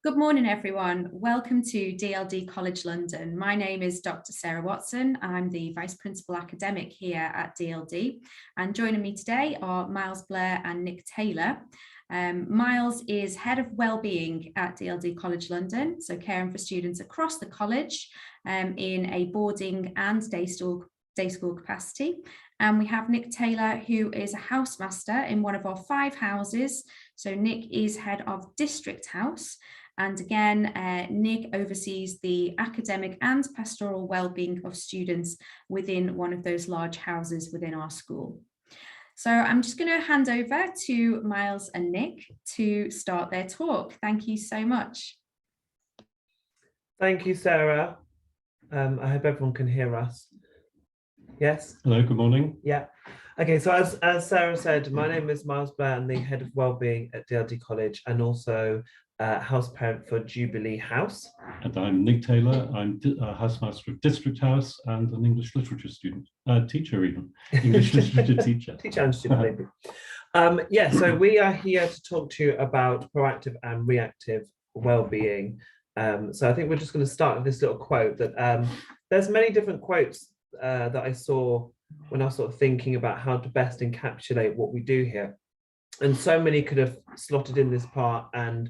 Good morning, everyone. Welcome to DLD College London. My name is Dr. Sarah Watson. I'm the Vice Principal Academic here at DLD. And joining me today are Myles Blair and Nick Taylor. Myles is Head of Wellbeing at DLD College London, so caring for students across the college in a boarding and day school capacity. And we have Nick Taylor, who is a housemaster in one of our 5 houses. So Nick is head of District House. And again, Nick oversees the academic and pastoral wellbeing of students within one of those large houses within our school. So I'm just going to hand over to Myles and Nick to start their talk. Thank you so much. Thank you, Sarah. I hope everyone can hear us. Yes? Hello, good morning. Yeah. Okay, so as Sarah said, my name is Myles Blair. I'm the Head of Wellbeing at DLD College and also house parent for Jubilee House. And I'm Nick Taylor. I'm a housemaster of District House and an English literature student, teacher even, English literature teacher. Teacher and student, maybe. Yeah, so we are here to talk to you about proactive and reactive wellbeing. So I think we're just going to start with this little quote that there's many different quotes that I saw when I was sort of thinking about how to best encapsulate what we do here. And so many could have slotted in this part and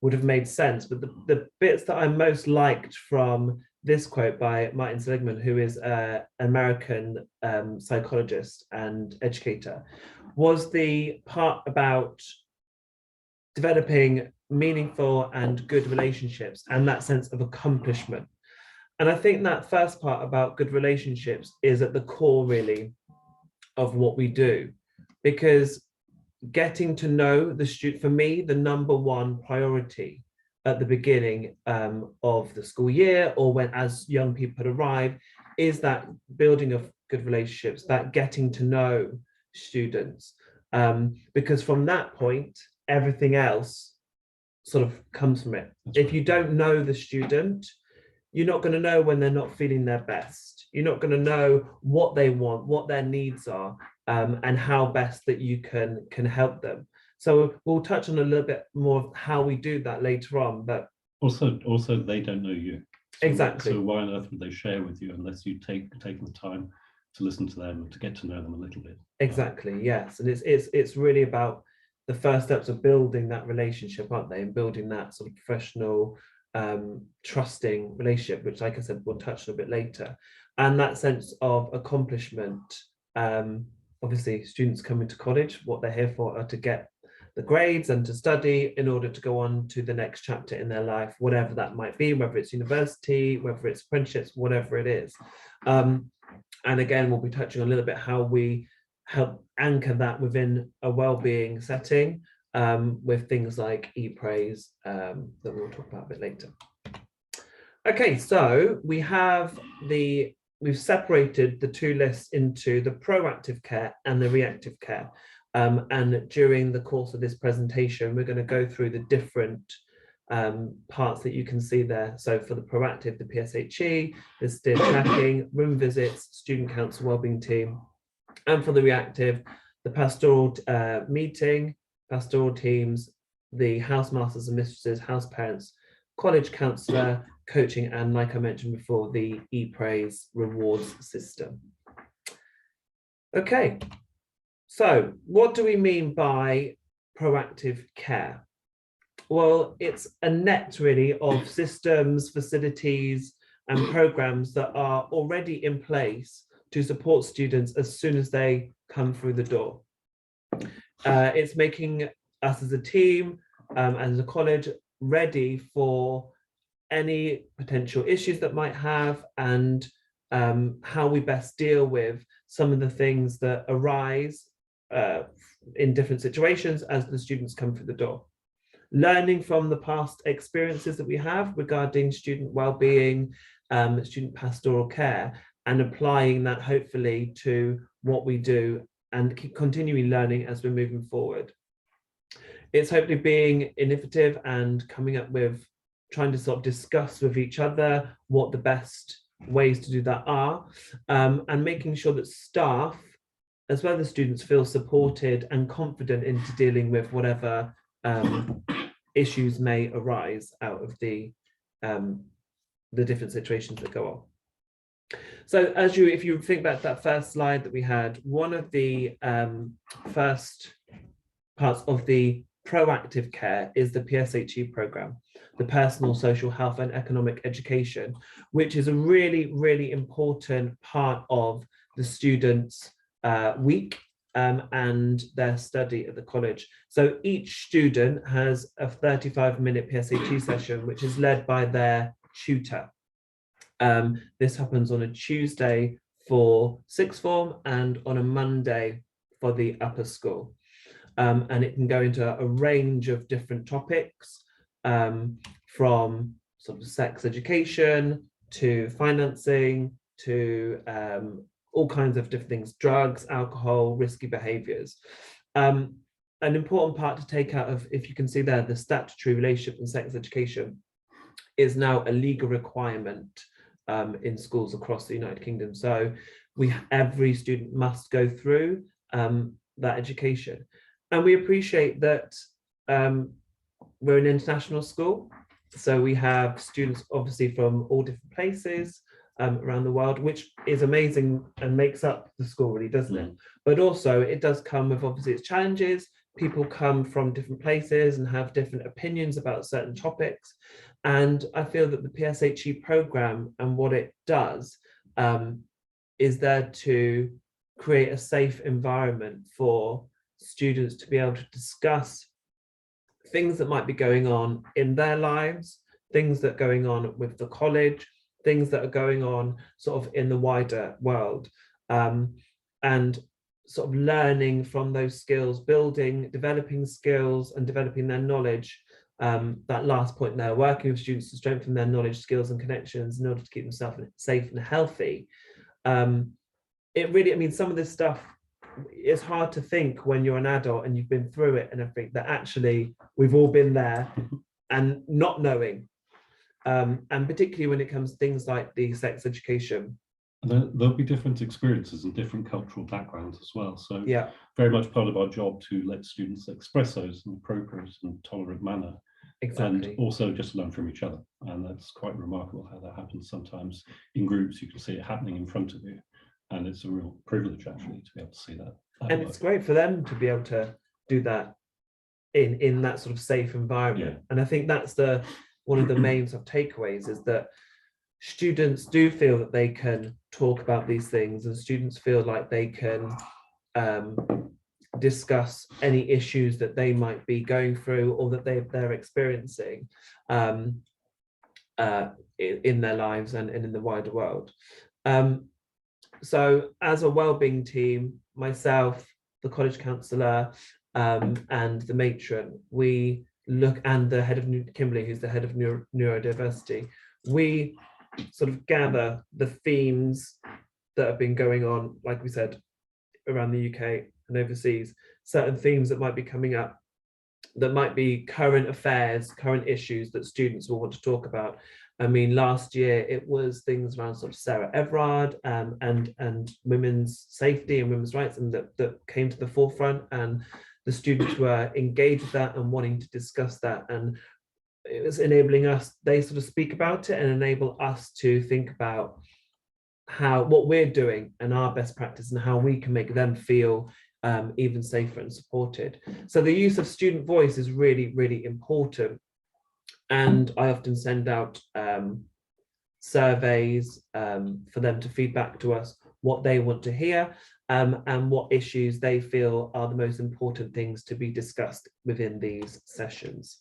would have made sense. But the bits that I most liked from this quote by Martin Seligman, who is an American psychologist and educator, was the part about developing meaningful and good relationships and that sense of accomplishment. And I think that first part about good relationships is at the core, really, of what we do, because getting to know the student, for me, the number one priority at the beginning of the school year, or when as young people arrive, is that building of good relationships, that getting to know students, because from that point, everything else sort of comes from it. If you don't know the student, you're not going to know when they're not feeling their best. You're not going to know what they want, what their needs are, and how best that you can help them. So we'll touch on a little bit more of how we do that later on. But also they don't know you. Exactly. So why on earth would they share with you unless you take the time to listen to them and to get to know them a little bit? Exactly. Yes, and it's really about the first steps of building that relationship, aren't they? And building that sort of professional, trusting relationship, which, like I said, we'll touch on a bit later. And that sense of accomplishment. Obviously, students come into college, what they're here for are to get the grades and to study in order to go on to the next chapter in their life, whatever that might be, whether it's university, whether it's apprenticeships, whatever it is. And again, we'll be touching on a little bit how we help anchor that within a well-being setting, with things like Eat Praise, that we'll talk about a bit later. Okay, so we've separated the two lists into the proactive care and the reactive care. And during the course of this presentation, we're going to go through the different parts that you can see there. So for the proactive, the PSHE, the steer tracking, room visits, student council wellbeing team. And for the reactive, the pastoral meeting, pastoral teams, the housemasters and mistresses, house parents, college counsellor, coaching, and like I mentioned before, the ePraise rewards system. Okay, so what do we mean by proactive care? Well, it's a net really of systems, facilities, and programs that are already in place to support students as soon as they come through the door. It's making us as a team, as a college, ready for any potential issues that might have, and how we best deal with some of the things that arise in different situations as the students come through the door. Learning from the past experiences that we have regarding student wellbeing, student pastoral care, and applying that hopefully to what we do and keep continually learning as we're moving forward. It's hopefully being innovative and coming up with, trying to sort of discuss with each other what the best ways to do that are, and making sure that staff, as well as students, feel supported and confident into dealing with whatever issues may arise out of the different situations that go on. So if you think back to that first slide that we had, one of the first parts of the proactive care is the PSHE program, the Personal, Social, Health and Economic Education, which is a really, really important part of the students' week and their study at the college. So each student has a 35-minute PSHE session, which is led by their tutor. This happens on a Tuesday for sixth form and on a Monday for the upper school. And it can go into a range of different topics, from sort of sex education to financing to all kinds of different things, drugs, alcohol, risky behaviours. An important part to take out of, if you can see there, the statutory relationship and sex education is now a legal requirement in schools across the United Kingdom. So every student must go through that education. And we appreciate that we're an international school. So we have students obviously from all different places around the world, which is amazing and makes up the school, really, doesn't it? But also it does come with obviously its challenges. People come from different places and have different opinions about certain topics. And I feel that the PSHE program and what it does is there to create a safe environment for students to be able to discuss things that might be going on in their lives, things that are going on with the college, things that are going on sort of in the wider world, and sort of learning from those skills, developing skills and developing their knowledge. That last point there, working with students to strengthen their knowledge, skills and connections in order to keep themselves safe and healthy. It really, I mean, some of this stuff, it's hard to think when you're an adult and you've been through it and everything, that actually we've all been there and not knowing. And particularly when it comes to things like the sex education. There'll be different experiences and different cultural backgrounds as well. So yeah, very much part of our job to let students express those in an appropriate and tolerant manner. exactly. And also just learn from each other. And that's quite remarkable how that happens sometimes in groups. You can see it happening in front of you. And it's a real privilege actually to be able to see that. And it's great for them to be able to do that in that sort of safe environment. Yeah. And I think that's one of the main sort of takeaways, is that students do feel that they can talk about these things, and students feel like they can discuss any issues that they might be going through or that they're experiencing in their lives and in the wider world. So as a wellbeing team, myself, the college counsellor, and the matron, we look, and the head of Kimberly, who's the head of neurodiversity, we sort of gather the themes that have been going on, like we said, around the UK and overseas, certain themes that might be coming up, that might be current affairs, current issues that students will want to talk about. I mean, last year it was things around sort of Sarah Everard and women's safety and women's rights, and that came to the forefront, and the students were engaged with that and wanting to discuss that, and it was enabling us, they sort of speak about it and enable us to think about what we're doing and our best practice and how we can make them feel even safer and supported. So the use of student voice is really, really important. And I often send out surveys for them to feedback to us what they want to hear and what issues they feel are the most important things to be discussed within these sessions.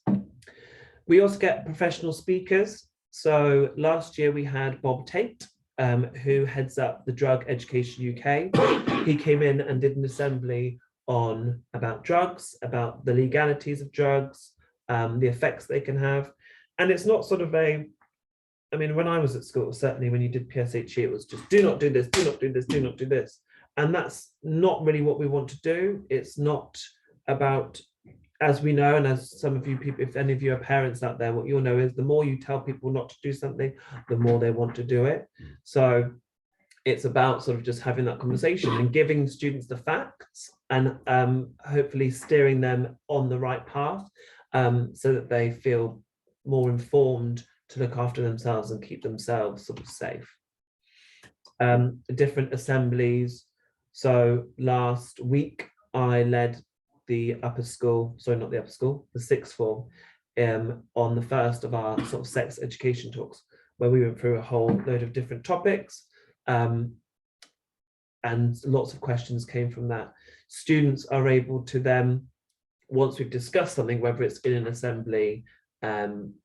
We also get professional speakers. So last year we had Bob Tate, who heads up the Drug Education UK. He came in and did an assembly about drugs, about the legalities of drugs, the effects they can have. And it's not sort of I mean, when I was at school, certainly when you did PSHE, it was just do not do this, do not do this, do not do this. And that's not really what we want to do. It's not about, as we know, and as some of you people, if any of you are parents out there, what you'll know is the more you tell people not to do something, the more they want to do it. So it's about sort of just having that conversation and giving students the facts and hopefully steering them on the right path. so that they feel more informed to look after themselves and keep themselves sort of safe. Different assemblies. So last week I led the upper school, sorry, not the upper school, the sixth form, on the first of our sort of sex education talks, where we went through a whole load of different topics, and lots of questions came from that. Students are able to then, once we've discussed something, whether it's in an assembly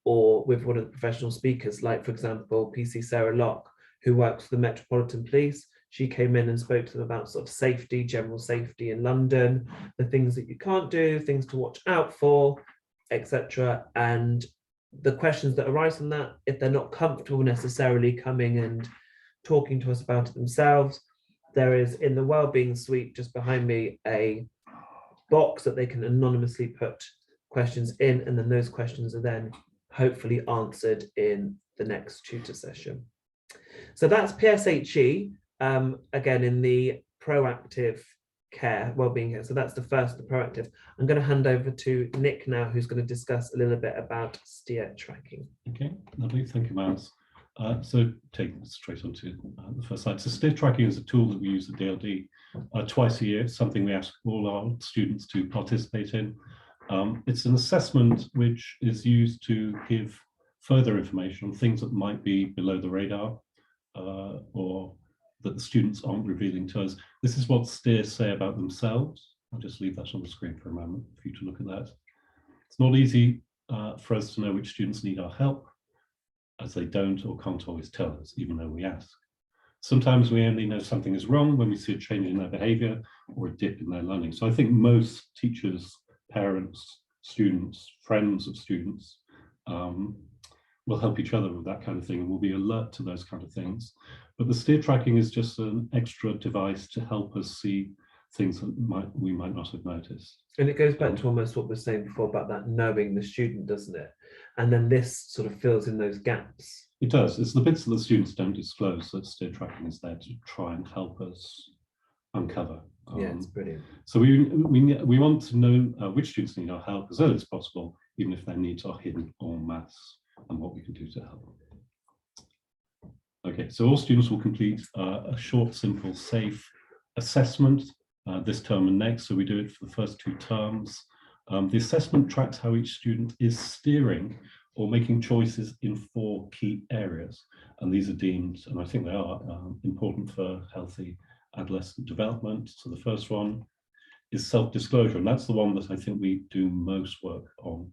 or with one of the professional speakers, like for example, PC Sarah Locke, who works for the Metropolitan Police, she came in and spoke to them about sort of safety, general safety in London, the things that you can't do, things to watch out for, etc. And the questions that arise from that, if they're not comfortable necessarily coming and talking to us about it themselves, there is in the Wellbeing suite just behind me a box that they can anonymously put questions in, and then those questions are then hopefully answered in the next tutor session. So that's PSHE, again in the proactive care, wellbeing care. So that's the first, the proactive. I'm going to hand over to Nick now, who's going to discuss a little bit about steer tracking. Okay, lovely, thank you, Myles. So taking straight on to the first slide. So steer tracking is a tool that we use at DLD twice a year. It's something we ask all our students to participate in. It's an assessment which is used to give further information on things that might be below the radar or that the students aren't revealing to us. This is what steers say about themselves. I'll just leave that on the screen for a moment for you to look at that. It's not easy for us to know which students need our help, as they don't or can't always tell us, even though we ask. Sometimes we only know something is wrong when we see a change in their behavior or a dip in their learning. So I think most teachers, parents, students, friends of students will help each other with that kind of thing and will be alert to those kind of things. But the steer tracking is just an extra device to help us see things that we might not have noticed. And it goes back to almost what we were saying before about that knowing the student, doesn't it? And then this sort of fills in those gaps. It does. It's the bits that the students don't disclose that steer tracking is there to try and help us uncover. Yeah, it's brilliant. So we want to know which students need our help as early as possible, even if their needs are hidden en masse, and what we can do to help. Okay, so all students will complete a short, simple, safe assessment this term and next. So we do it for the first 2 terms. The assessment tracks how each student is steering or making choices in 4 key areas. And these are deemed, and I think they are important for healthy adolescent development. So the first one is self-disclosure, and that's the one that I think we do most work on.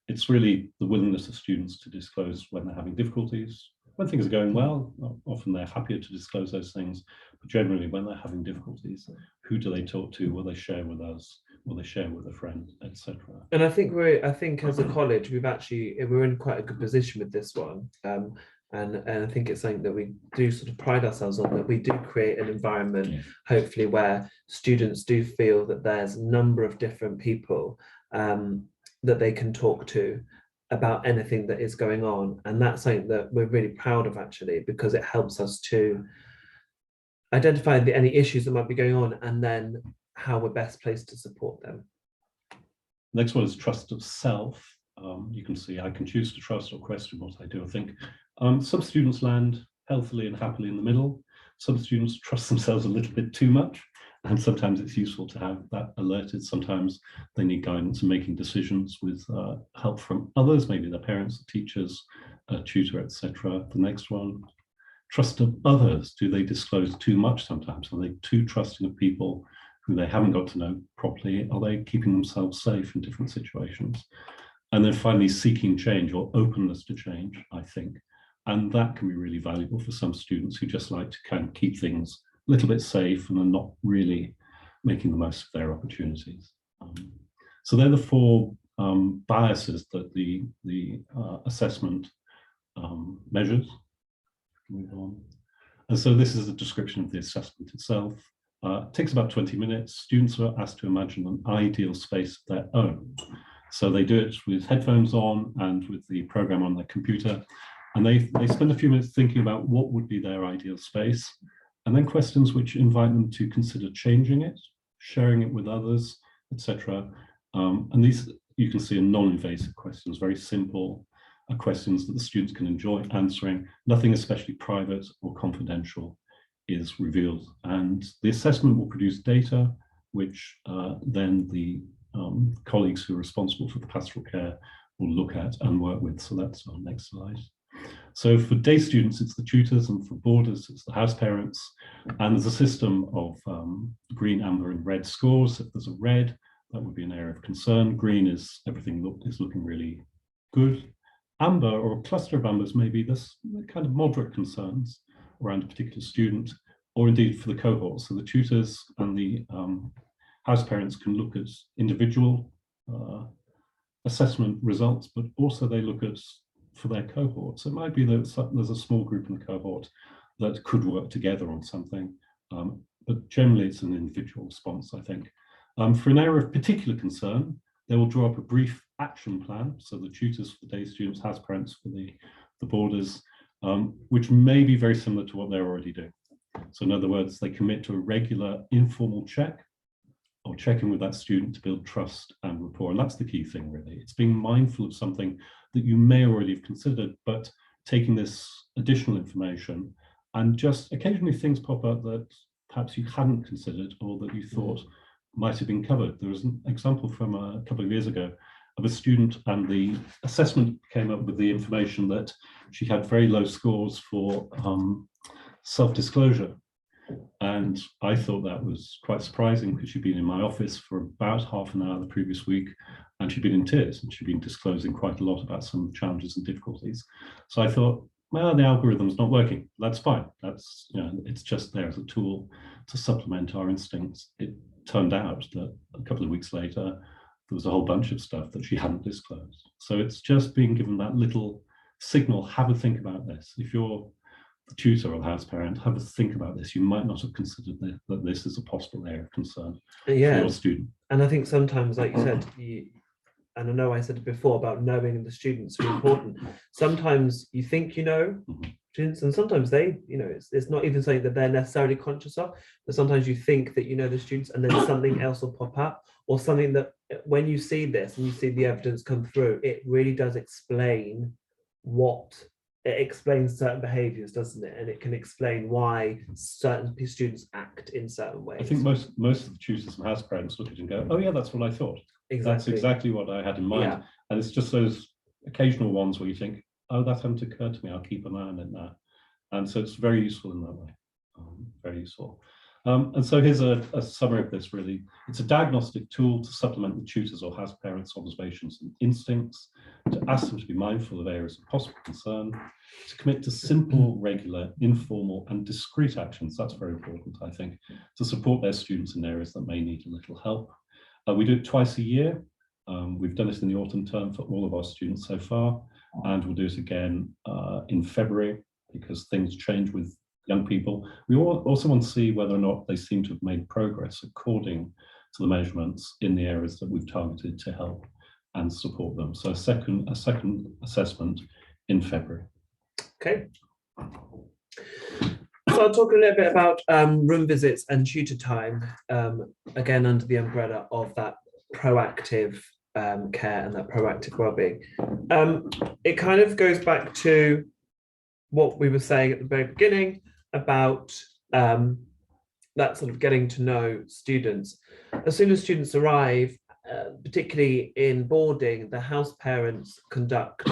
It's really the willingness of students to disclose when they're having difficulties. When things are going well, often they're happier to disclose those things, but generally when they're having difficulties, who do they talk to? Will they share with us? Will they share with a friend, etc.? And I think as a college, we're in quite a good position with this one. And I think it's something that we do sort of pride ourselves on, that we do create an environment, hopefully, where students do feel that there's a number of different people that they can talk to about anything that is going on. And that's something that we're really proud of, actually, because it helps us to identify any issues that might be going on and then how we're best placed to support them. Next one is trust of self. You can see I can choose to trust or question what I do or think. Some students land healthily and happily in the middle. Some students trust themselves a little bit too much, and sometimes it's useful to have that alerted. Sometimes they need guidance in making decisions with help from others, maybe their parents, teachers, a tutor, etc. The next one, trust of others. Do they disclose too much sometimes? Are they too trusting of people who they haven't got to know properly? Are they keeping themselves safe in different situations? And then finally, seeking change or openness to change, I think. And that can be really valuable for some students who just like to kind of keep things a little bit safe and are not really making the most of their opportunities. So they're the 4 biases that the assessment measures. Move on. And so this is a description of the assessment itself. It takes about 20 minutes. Students are asked to imagine an ideal space of their own. So they do it with headphones on and with the program on their computer. And they spend a few minutes thinking about what would be their ideal space, and then questions which invite them to consider changing it, sharing it with others, etc. And these you can see, are non-invasive questions, very simple questions that the students can enjoy answering. Nothing especially private or confidential is revealed. And the assessment will produce data, which then the colleagues who are responsible for the pastoral care will look at and work with. So that's our next slide. So for day students, it's the tutors, and for boarders, it's the house parents. And there's a system of green, amber, and red scores. If there's a red, that would be an area of concern. Green is everything is looking really good. Amber, or a cluster of ambers, maybe this kind of moderate concerns around a particular student, or indeed for the cohort. So the tutors and the house parents can look at individual assessment results, but also they look at for their cohort. So it might be that there's a small group in the cohort that could work together on something, but generally it's an individual response, I think. For an area of particular concern, they will draw up a brief action plan. So the tutors for the day students, house parents for the boarders, which may be very similar to what they're already doing. So in other words, they commit to a regular informal check or checking with that student to build trust and rapport. And that's the key thing, really. It's being mindful of something that you may already have considered, but taking this additional information, and just occasionally things pop up that perhaps you hadn't considered or that you thought might have been covered. There was an example from a couple of years ago of a student, and the assessment came up with the information that she had very low scores for self-disclosure. And I thought that was quite surprising, because she'd been in my office for about half an hour the previous week, and she'd been in tears, and she'd been disclosing quite a lot about some challenges and difficulties. So I thought, well, the algorithm's not working. That's fine. That's, you know, it's just there as a tool to supplement our instincts. It turned out that a couple of weeks later, there was a whole bunch of stuff that she hadn't disclosed. So it's just being given that little signal, have a think about this. If you're the tutor or the house parent, have a think about this. You might not have considered that this is a possible area of concern for your student. And I think sometimes, like you said, and I know I said it before about knowing the students are important. Sometimes you think you know students, and sometimes they, you know, it's not even something that they're necessarily conscious of, but sometimes you think that you know the students, and then something else will pop up, or something that when you see this and you see the evidence come through, it really does explain it explains certain behaviors, doesn't it? And it can explain why certain students act in certain ways. I think most of the tutors and house parents look at it and go, oh yeah, that's what I thought. Exactly. That's exactly what I had in mind. Yeah. And it's just those occasional ones where you think, oh, that hadn't occurred to me, I'll keep an eye on it now. And so it's very useful in that way, very useful. And so here's a summary of this, really. It's a diagnostic tool to supplement the tutors or house parents' observations and instincts, to ask them to be mindful of areas of possible concern, to commit to simple, regular, informal, and discrete actions. That's very important, I think, to support their students in areas that may need a little help. We do it twice a year. We've done it in the autumn term for all of our students so far, and we'll do it again in February, because things change with young people. We also want to see whether or not they seem to have made progress according to the measurements in the areas that we've targeted to help and support them. So a second assessment in February. Okay. So I'll talk a little bit about room visits and tutor time, again under the umbrella of that proactive care and that proactive wellbeing. It kind of goes back to what we were saying at the very beginning about that sort of getting to know students. As soon as students arrive, particularly in boarding, the house parents conduct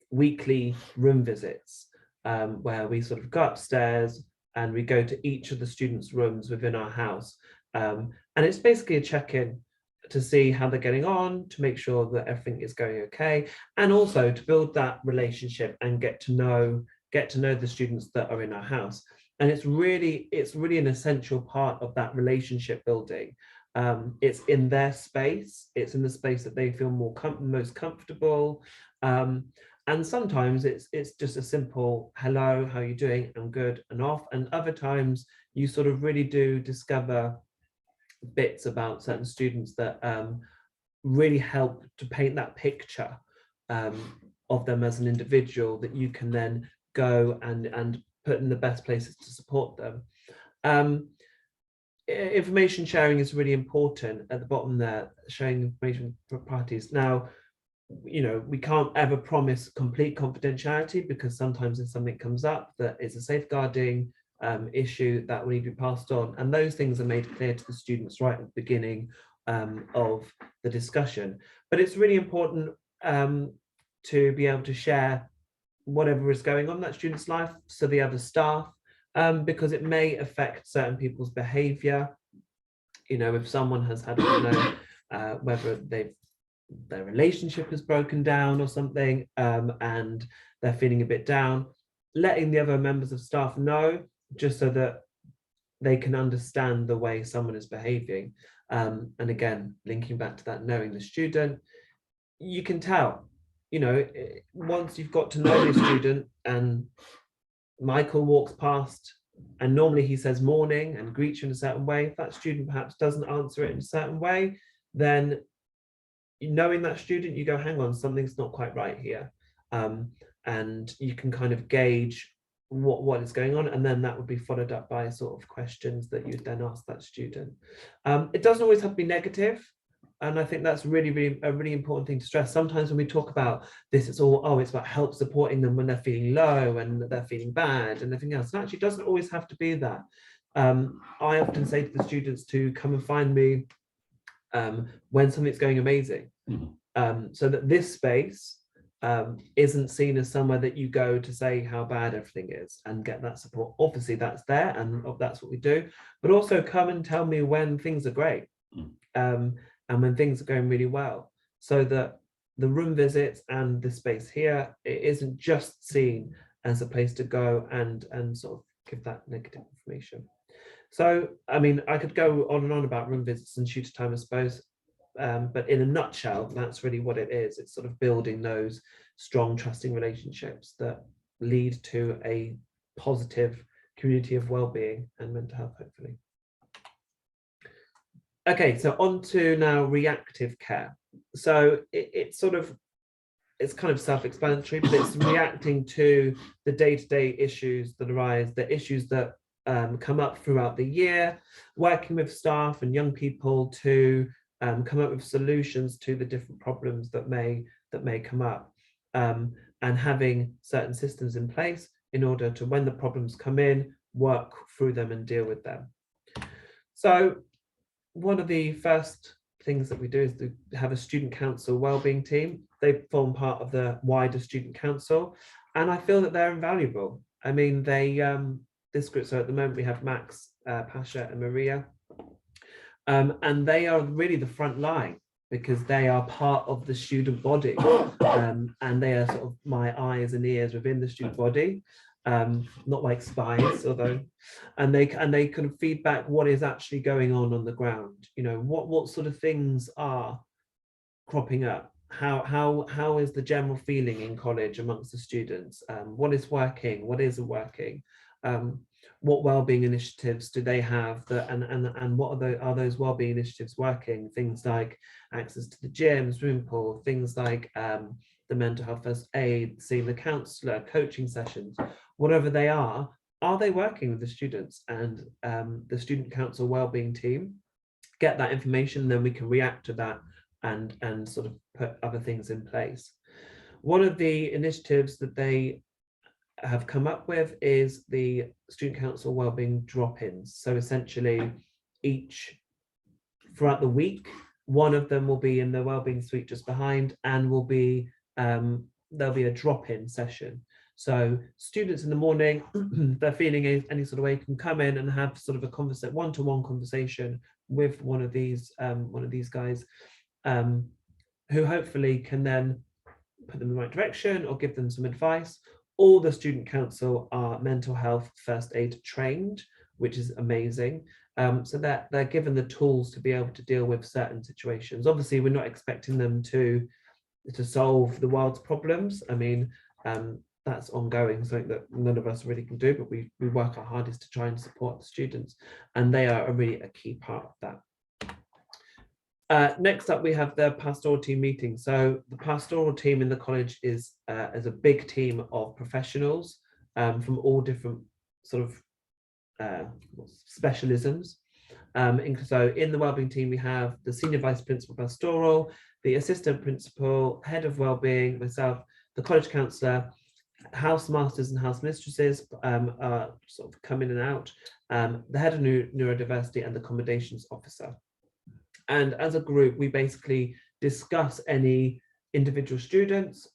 weekly room visits, where we sort of go upstairs and we go to each of the students' rooms within our house. And it's basically a check-in to see how they're getting on, to make sure that everything is going okay, and also to build that relationship and get to know the students that are in our house. And it's really an essential part of that relationship building. It's in their space, it's in the space that they feel most comfortable. And sometimes it's just a simple hello, how are you doing? I'm good, and off. And other times you sort of really do discover bits about certain students that really help to paint that picture of them as an individual that you can then go and put in the best places to support them. information sharing is really important at the bottom there, sharing information for parties. Now, you know, we can't ever promise complete confidentiality, because sometimes if something comes up that is a safeguarding issue, that will need to be passed on, and those things are made clear to the students right at the beginning of the discussion. But it's really important to be able to share whatever is going on in that student's life, so the other staff, because it may affect certain people's behavior. You know, if someone has had, I don't know, whether their relationship has broken down or something, and they're feeling a bit down, letting the other members of staff know, just so that they can understand the way someone is behaving. And again, linking back to that, knowing the student, you can tell, you know, once you've got to know the student, and Michael walks past and normally he says morning and greets you in a certain way, if that student perhaps doesn't answer it in a certain way, then knowing that student, you go, hang on, something's not quite right here. And you can kind of gauge what is going on, and then that would be followed up by sort of questions that you'd then ask that student. It doesn't always have to be negative, and I think that's really a really important thing to stress. Sometimes when we talk about this, it's all, oh, it's about help supporting them when they're feeling low and they're feeling bad and everything else. And actually, it doesn't always have to be that. I often say to the students to come and find me when something's going amazing, so that this space isn't seen as somewhere that you go to say how bad everything is and get that support. Obviously that's there, and that's what we do, but also come and tell me when things are great, and when things are going really well, so that the room visits and the space here, it isn't just seen as a place to go and sort of give that negative information. So, I mean, I could go on and on about room visits and tutor time, I suppose, but in a nutshell, that's really what it is. It's sort of building those strong, trusting relationships that lead to a positive community of well-being and mental health, hopefully. Okay, so on to now reactive care. So it's kind of self-explanatory, but it's reacting to the day-to-day issues that arise, the issues that come up throughout the year, working with staff and young people to come up with solutions to the different problems that may come up, and having certain systems in place in order to, when the problems come in, work through them and deal with them. So one of the first things that we do is to have a student council wellbeing team. They form part of the wider student council, and I feel that they're invaluable. I mean, they this group, so at the moment we have Max, Pasha and Maria, and they are really the front line, because they are part of the student body, and they are sort of my eyes and ears within the student body, not like spies, although, and they kind of feedback what is actually going on the ground. You know, what sort of things are cropping up, how is the general feeling in college amongst the students, what is working, what isn't working, what wellbeing initiatives do they have, that and what are those wellbeing initiatives working? Things like access to the gym, swimming pool, things like the mental health first aid, seeing the counsellor, coaching sessions, whatever they are they working with the students? And the student council wellbeing team get that information, then we can react to that and sort of put other things in place. One of the initiatives that they have come up with is the student council wellbeing drop-ins. So essentially, throughout the week, one of them will be in the wellbeing suite just behind, and will be there'll be a drop-in session. So students in the morning, they're feeling any sort of way, can come in and have sort of a one-to-one conversation with one of these guys, who hopefully can then put them in the right direction or give them some advice. All the student council are mental health first aid trained, which is amazing. So that they're given the tools to be able to deal with certain situations. Obviously, we're not expecting them to solve the world's problems. I mean, that's ongoing, something that none of us really can do, but we work our hardest to try and support the students, and they are really a key part of that. Next up, we have the pastoral team meeting. So the pastoral team in the college is a big team of professionals from all different sort of specialisms. So in the Wellbeing team, we have the Senior Vice Principal Pastoral, the Assistant Principal, Head of Wellbeing, myself, the College Counsellor, HouseMasters and HouseMistresses sort of come in and out, the Head of Neurodiversity and the Accommodations Officer. And as a group, we basically discuss any individual students,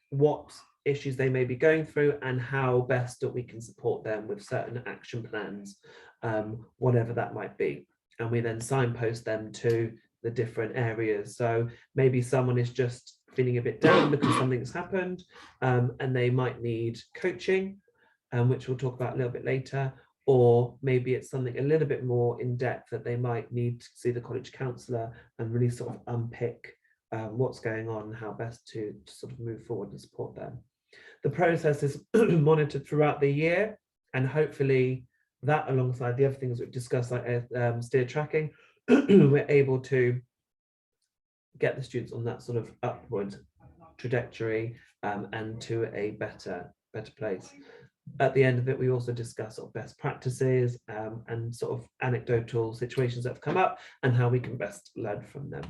what issues they may be going through and how best that we can support them with certain action plans, whatever that might be. And we then signpost them to the different areas. So maybe someone is just feeling a bit down because something's happened, and they might need coaching, which we'll talk about a little bit later. Or maybe it's something a little bit more in depth that they might need to see the college counsellor and really sort of unpick what's going on and how best to sort of move forward and support them. The process is monitored throughout the year, and hopefully that, alongside the other things we've discussed, like steer tracking, we're able to get the students on that sort of upward trajectory and to a better place. At the end of it, we also discuss sort of best practices and sort of anecdotal situations that have come up and how we can best learn from them.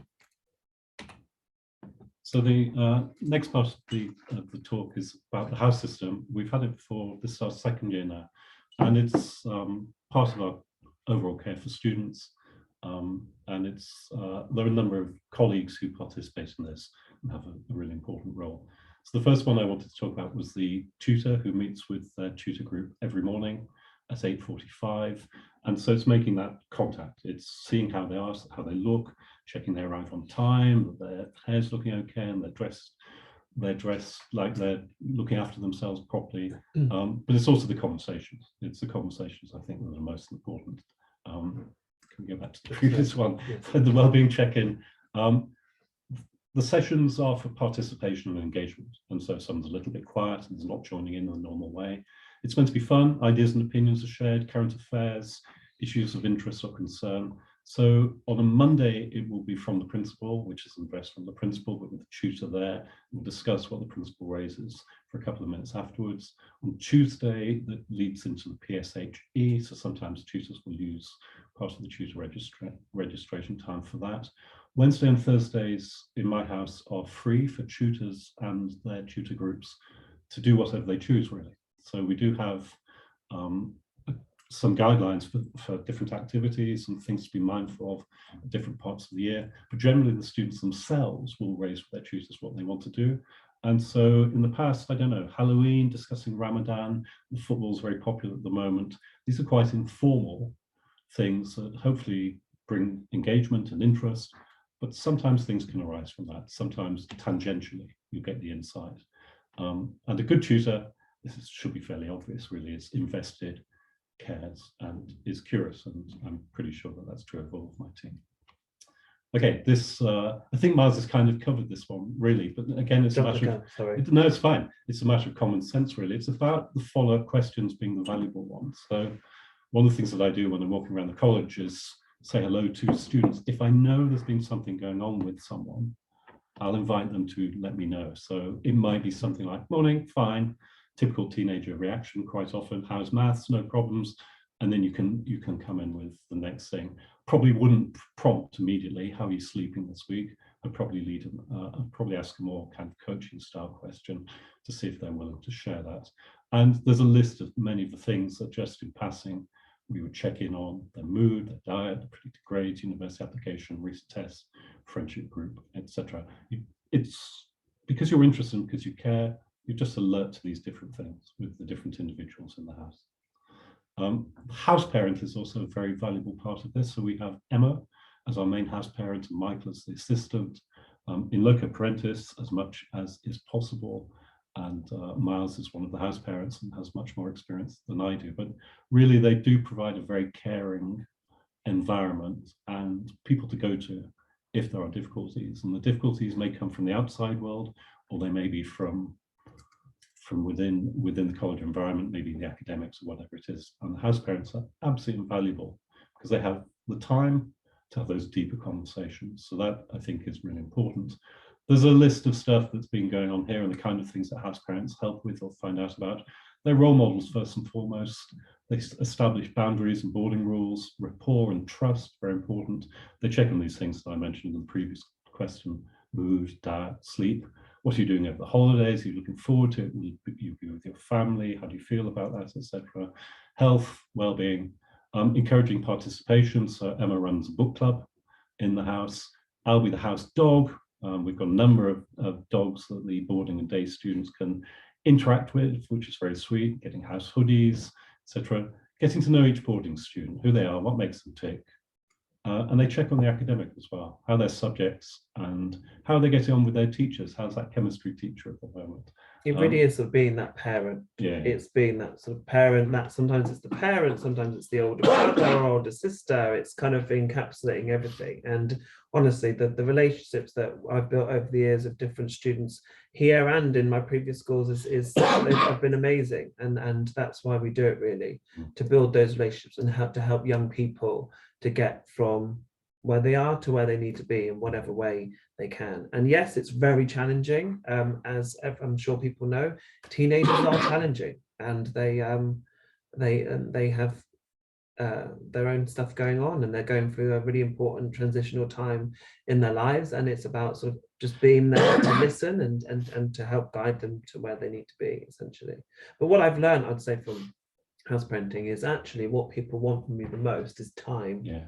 So the next part of the talk is about the house system. We've had it for this is our second year now, and it's part of our overall care for students. And it's there are a number of colleagues who participate in this and have a really important role. So the first one I wanted to talk about was the tutor, who meets with their tutor group every morning at 8:45. And so it's making that contact. It's seeing how they are, how they look, checking they arrive on time, that their hair's looking okay, and they're dressed like they're looking after themselves properly. But it's also the conversations. It's the conversations, I think, that are most important. Can we go back to the previous one? Yes. The wellbeing check-in. The sessions are for participation and engagement. And so if someone's a little bit quiet and is not joining in the normal way, it's meant to be fun. Ideas and opinions are shared, current affairs, issues of interest or concern. So on a Monday, it will be from the principal, which is addressed from the principal, but with the tutor there. We'll discuss what the principal raises for a couple of minutes afterwards. On Tuesday, that leads into the PSHE. So sometimes tutors will use part of the tutor registration time for that. Wednesday and Thursdays in my house are free for tutors and their tutor groups to do whatever they choose, really. So we do have some guidelines for different activities and things to be mindful of at different parts of the year. But generally, the students themselves will raise with their tutors what they want to do. And so in the past, I don't know, Halloween, discussing Ramadan, the football's very popular at the moment. These are quite informal things that hopefully bring engagement and interest. But sometimes things can arise from that. Sometimes tangentially, you get the insight. And a good tutor, should be fairly obvious, really, is invested, cares, and is curious. And I'm pretty sure that that's true of all of my team. Okay, this, I think Myles has kind of covered this one, really. But again, it's a matter of, sorry. No, it's fine. It's a matter of common sense, really. It's about the follow-up questions being the valuable ones. So one of the things that I do when I'm walking around the college is say hello to students. If I know there's been something going on with someone, I'll invite them to let me know. So it might be something like, morning, fine, typical teenager reaction quite often, how's maths, no problems. And then you can come in with the next thing. Probably wouldn't prompt immediately, how are you sleeping this week? I'd probably I'd probably ask a more kind of coaching style question to see if they're willing to share that. And there's a list of many of the things that just in passing, we would check in on their mood, their diet, their predicted grades, university application, recent tests, friendship group, etc. It's because you're interested and because you care, you're just alert to these different things with the different individuals in the house. House parent is also a very valuable part of this. So we have Emma as our main house parent and Michael as the assistant. In loco parentis, as much as is possible. And Myles is one of the house parents and has much more experience than I do. But really, they do provide a very caring environment and people to go to if there are difficulties. And the difficulties may come from the outside world, or they may be from within the college environment, maybe the academics or whatever it is. And the house parents are absolutely invaluable because they have the time to have those deeper conversations. So that, I think, is really important. There's a list of stuff that's been going on here and the kind of things that house parents help with or find out about. They're role models first and foremost. They establish boundaries and boarding rules, rapport and trust, very important. They check on these things that I mentioned in the previous question: mood, diet, sleep. What are you doing over the holidays? Are you looking forward to it? Will you be with your family? How do you feel about that, etc.? Health, well-being, encouraging participation. So Emma runs a book club in the house. I'll be the house dog. We've got a number of dogs that the boarding and day students can interact with, which is very sweet. Getting house hoodies, etc. Getting to know each boarding student, who they are, what makes them tick. And they check on the academic as well, how their subjects and how they're getting on with their teachers. How's that chemistry teacher at the moment? It really is sort of being that parent. Yeah. It's being that sort of parent that sometimes it's the parent, sometimes it's the older brother or older sister. It's kind of encapsulating everything. And honestly, the relationships that I've built over the years of different students here and in my previous schools have been amazing. And that's why we do it, really, to build those relationships and to help young people to get from where they are to where they need to be in whatever way they can. And yes, it's very challenging. As I'm sure people know, teenagers are challenging, and they have their own stuff going on, and they're going through a really important transitional time in their lives. And it's about sort of just being there to listen and to help guide them to where they need to be, essentially. But what I've learned, I'd say, from house parenting is actually what people want from you the most is time. Yeah.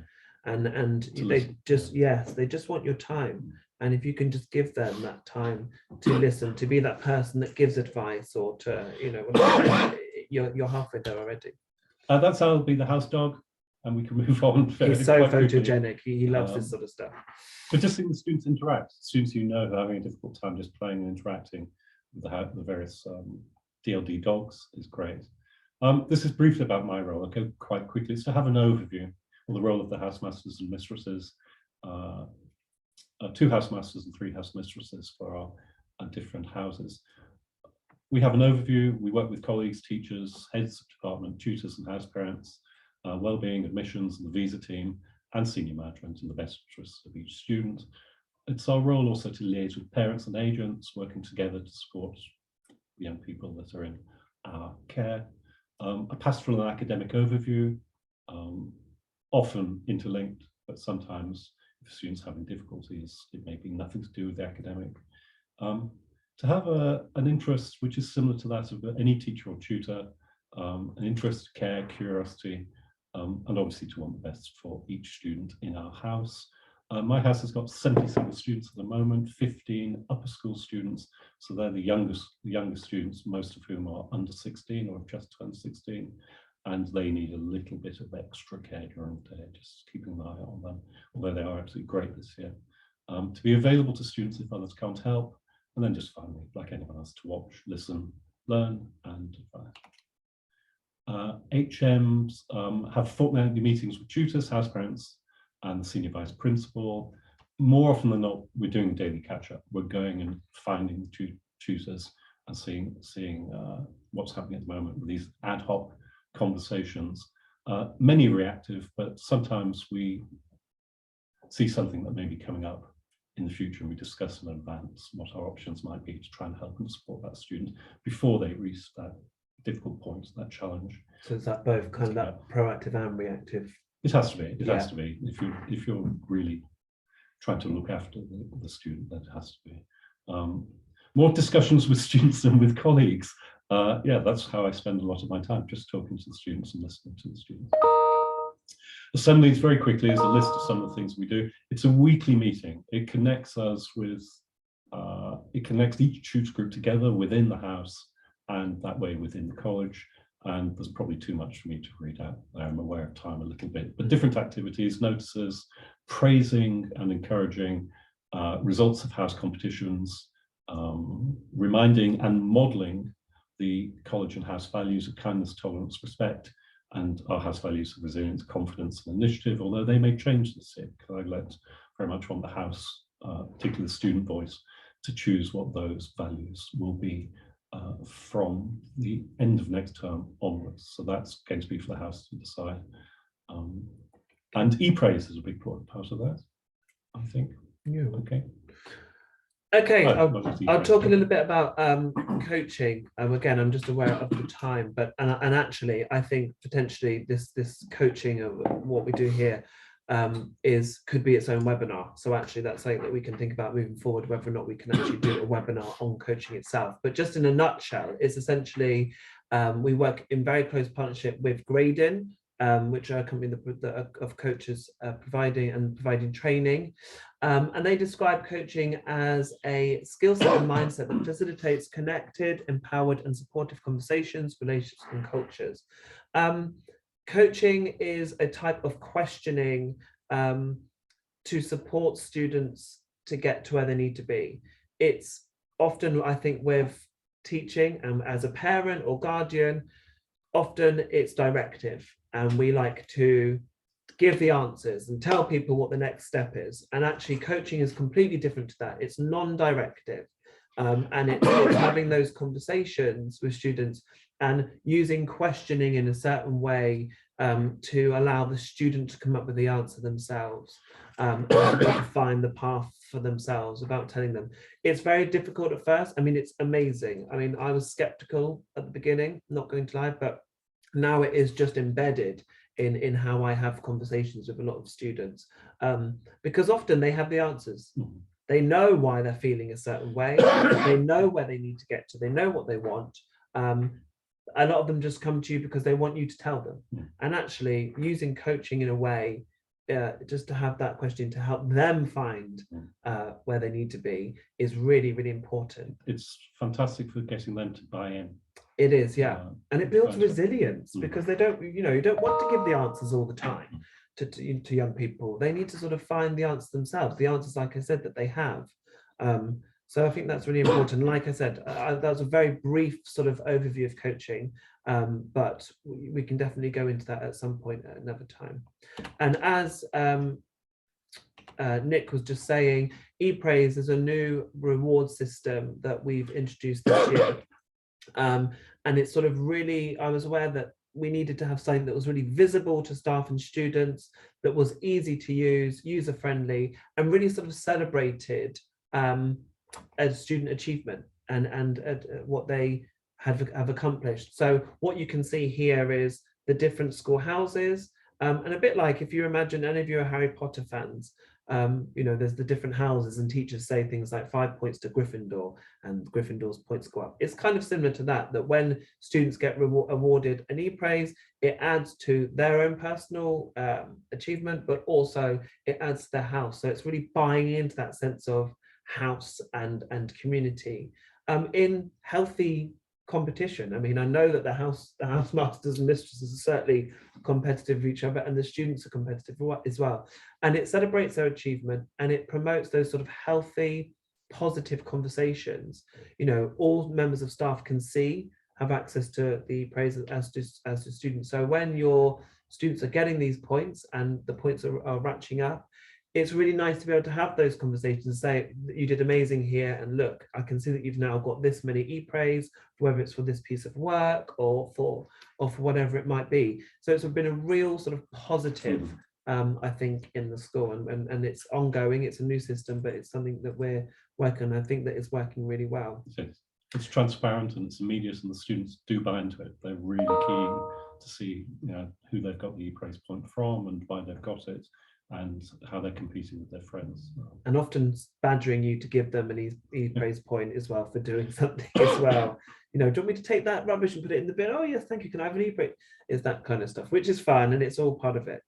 And they just want your time. And if you can just give them that time to listen, to be that person that gives advice, or to, you're halfway there already. That's how I'll be the house dog, and we can move on. He's so photogenic. He loves this sort of stuff. But just seeing the students interact, students who know are having a difficult time just playing and interacting with the various DLD dogs is great. This is briefly about my role. I'll go quite quickly. It's to have an overview of the role of the housemasters and mistresses, 2 housemasters and 3 housemistresses for our different houses. We have an overview. We work with colleagues, teachers, heads of department, tutors and house parents, wellbeing, admissions and the visa team, and senior management in the best interest of each student. It's our role also to liaise with parents and agents, working together to support young people that are in our care. A pastoral and academic overview, often interlinked, but sometimes if students having difficulties, it may be nothing to do with the academic. To have an interest which is similar to that of any teacher or tutor, an interest, care, curiosity, and obviously to want the best for each student in our house. My house has got 77 students at the moment, 15 upper school students, so they're the youngest students, most of whom are under 16 or have just turned 16, and they need a little bit of extra care during the day, just keeping an eye on them, although they are absolutely great this year. To be available to students if others can't help, and then just finally, like anyone else, to watch, listen, learn, and advise. HMs have fortnightly meetings with tutors, house parents, and the senior vice principal. More often than not, we're doing daily catch-up. We're going and finding the tutors and seeing what's happening at the moment with these ad hoc conversations. Many reactive, but sometimes we see something that may be coming up in the future, and we discuss in advance what our options might be to try and help and support that student before they reach that difficult point, that challenge. So is that both kind of that proactive and reactive? It has to be. It has to be. If you're really trying to look after the student, that has to be. More discussions with students than with colleagues. Yeah, that's how I spend a lot of my time, just talking to the students and listening to the students. Assemblies, very quickly, is a list of some of the things we do. It's a weekly meeting. It connects us with, it connects each tutor group together within the house and that way within the college. And there's probably too much for me to read out. I'm aware of time a little bit, but different activities, notices, praising and encouraging results of house competitions, reminding and modeling the college and house values of kindness, tolerance, respect, and our house values of resilience, confidence, and initiative, although they may change this year, because I very much want the house, particularly the student voice, to choose what those values will be from the end of next term onwards. So that's going to be for the house to decide. And e-praise is a big part of that, I think. Yeah. Okay. Okay, Oh, I'll talk a little bit about coaching. Again, I'm just aware of the time, but and actually, I think potentially this coaching of what we do here could be its own webinar. So actually, that's something that we can think about moving forward, whether or not we can actually do a webinar on coaching itself. But just in a nutshell, it's essentially we work in very close partnership with Grading, which are a company of coaches providing training. And they describe coaching as a skill set and mindset that facilitates connected, empowered, and supportive conversations, relationships, and cultures. Coaching is a type of questioning to support students to get to where they need to be. It's often, I think, with teaching, as a parent or guardian, often it's directive, and we like to give the answers and tell people what the next step is. And actually coaching is completely different to that. It's non-directive, and it's having those conversations with students and using questioning in a certain way to allow the student to come up with the answer themselves, and to find the path for themselves without telling them. It's very difficult at first. I mean, it's amazing. I mean, I was skeptical at the beginning, not going to lie, but now it is just embedded in how I have conversations with a lot of students, because often they have the answers. They know why they're feeling a certain way. They know where they need to get to. They know what they want. A lot of them just come to you because they want you to tell them. And actually using coaching in a way, just to have that question to help them find where they need to be is really, really important. It's fantastic for getting them to buy in. It is, yeah. And it builds resilience, because they don't, you don't want to give the answers all the time to young people. They need to sort of find the answers themselves, the answers, like I said, that they have. So I think that's really important. Like I said, that was a very brief sort of overview of coaching, but we can definitely go into that at some point at another time. And as Nick was just saying, ePraise is a new reward system that we've introduced this year. And it's sort of really, I was aware that we needed to have something that was really visible to staff and students, that was easy to use, user-friendly, and really sort of celebrated as student achievement and what they have accomplished. So what you can see here is the different school houses, and a bit like if you imagine any of you are Harry Potter fans, there's the different houses and teachers say things like 5 points to Gryffindor and Gryffindor's points go up. It's kind of similar to that when students get awarded an ePraise, it adds to their own personal achievement, but also it adds to their house. So it's really buying into that sense of house and community in healthy competition. I mean, I know that the HouseMasters and mistresses are certainly competitive with each other, and the students are competitive as well. And it celebrates their achievement, and it promotes those sort of healthy, positive conversations. All members of staff can have access to the praise as do students. So when your students are getting these points and the points are ratcheting up, it's really nice to be able to have those conversations and say, you did amazing here, and look, I can see that you've now got this many ePraise, whether it's for this piece of work or for whatever it might be. So it's been a real sort of positive, I think, in the school, and it's ongoing. It's a new system, but it's something that we're working on. I think that it's working really well. It's transparent and it's immediate, and the students do buy into it. They're really keen to see who they've got the ePraise point from and why they've got it, and how they're competing with their friends. And often badgering you to give them an ePraise point as well for doing something as well. Do you want me to take that rubbish and put it in the bin? Oh yes, thank you. Can I have an ePraise? It's that kind of stuff, which is fun, and it's all part of it,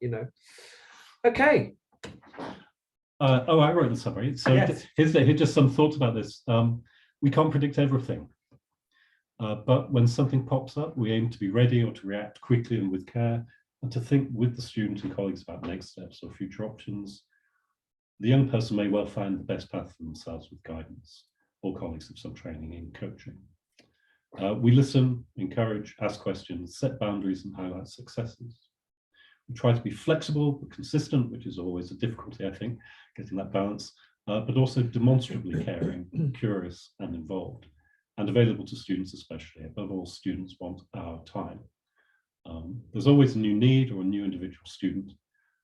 Okay. I wrote the summary. So yes. Here's just some thoughts about this. We can't predict everything. But when something pops up, we aim to be ready or to react quickly and with care, and to think with the student and colleagues about next steps or future options. The young person may well find the best path for themselves with guidance. All colleagues have some training in coaching. We listen, encourage, ask questions, set boundaries, and highlight successes. We try to be flexible but consistent, which is always a difficulty, I think, getting that balance, but also demonstrably caring, curious, and involved, and available to students especially. Above all, students want our time. There's always a new need or a new individual student,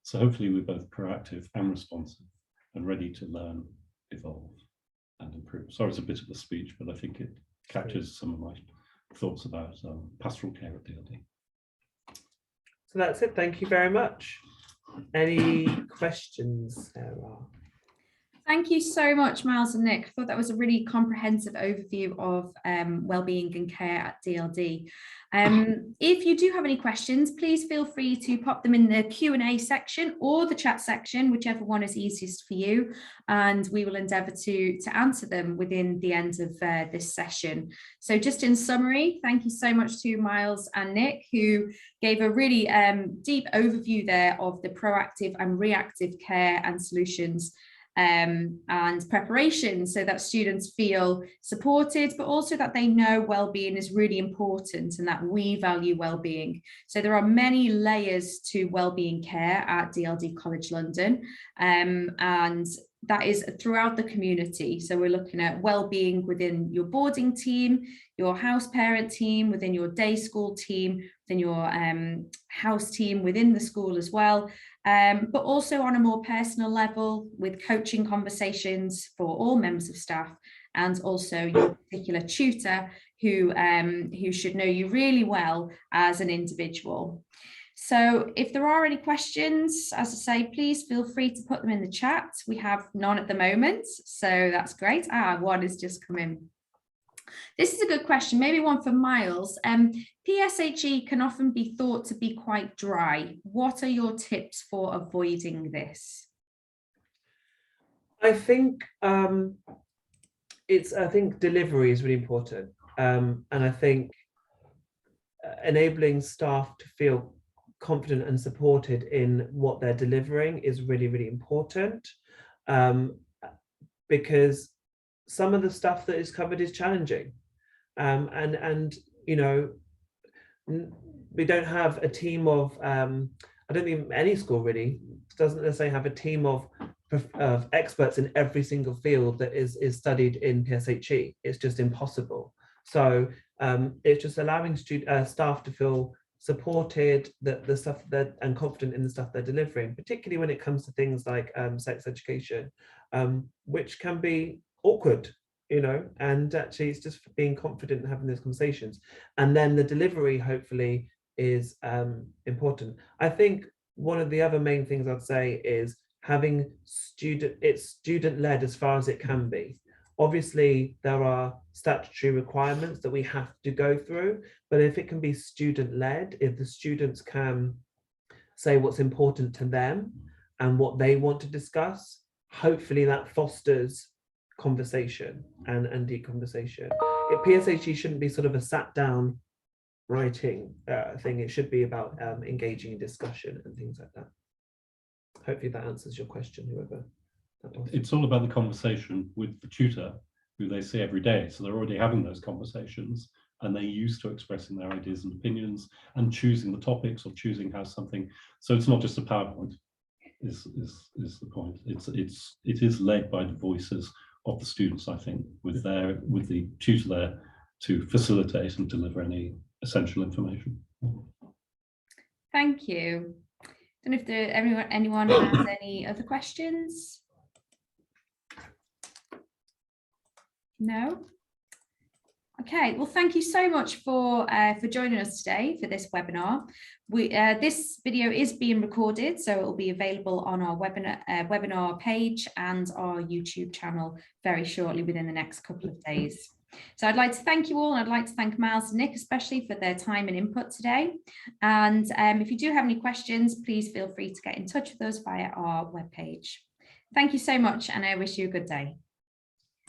so hopefully we're both proactive and responsive and ready to learn, evolve, and improve. sorry, it's a bit of a speech, but I think it captures some of my thoughts about pastoral care at DLD. So that's it. Thank you very much. Any questions, Sarah? Thank you so much, Myles and Nick. I thought that was a really comprehensive overview of wellbeing and care at DLD. If you do have any questions, please feel free to pop them in the Q&A section or the chat section, whichever one is easiest for you, and we will endeavour to answer them within the end of this session. So just in summary, thank you so much to Myles and Nick, who gave a really deep overview there of the proactive and reactive care and solutions and preparation, so that students feel supported, but also that they know wellbeing is really important and that we value wellbeing. So there are many layers to wellbeing care at DLD College London, and that is throughout the community. So we're looking at wellbeing within your boarding team, your house parent team, within your day school team, within your house team within the school as well. But also on a more personal level with coaching conversations for all members of staff, and also your particular tutor who should know you really well as an individual. So if there are any questions, as I say, please feel free to put them in the chat. We have none at the moment, so that's great. One has just come in. This is a good question, maybe one for Myles. PSHE can often be thought to be quite dry. What are your tips for avoiding this? I think delivery is really important, and I think enabling staff to feel confident and supported in what they're delivering is really, really important, because some of the stuff that is covered is challenging, and you know, we don't have a team of I don't think any school really doesn't necessarily have a team of experts in every single field that is studied in PSHE. It's just impossible. So it's just allowing staff to feel supported, that the stuff that and confident in the stuff they're delivering, particularly when it comes to things like sex education, which can be awkward, you know, and actually it's just being confident and having those conversations, and then the delivery hopefully is important. I think one of the other main things I'd say is having student-led as far as it can be. Obviously, there are statutory requirements that we have to go through, but if it can be student-led, if the students can say what's important to them and what they want to discuss, hopefully that fosters conversation and deep conversation. PSHE shouldn't be sort of a sat-down writing thing. It should be about engaging in discussion and things like that. Hopefully that answers your question, whoever. It's all about the conversation with the tutor, who they see every day. So they're already having those conversations, and they're used to expressing their ideas and opinions and choosing the topics or choosing how something. So it's not just a PowerPoint. Is the point? It is led by the voices of the students, I think, with the tutor there to facilitate and deliver any essential information. Thank you. I don't know if anyone has any other questions. No? Okay, well, thank you so much for joining us today for this webinar. This video is being recorded, so it will be available on our webinar page and our YouTube channel very shortly, within the next couple of days. So I'd like to thank you all, and I'd like to thank Myles and Nick especially for their time and input today. And if you do have any questions, please feel free to get in touch with us via our webpage. Thank you so much, and I wish you a good day.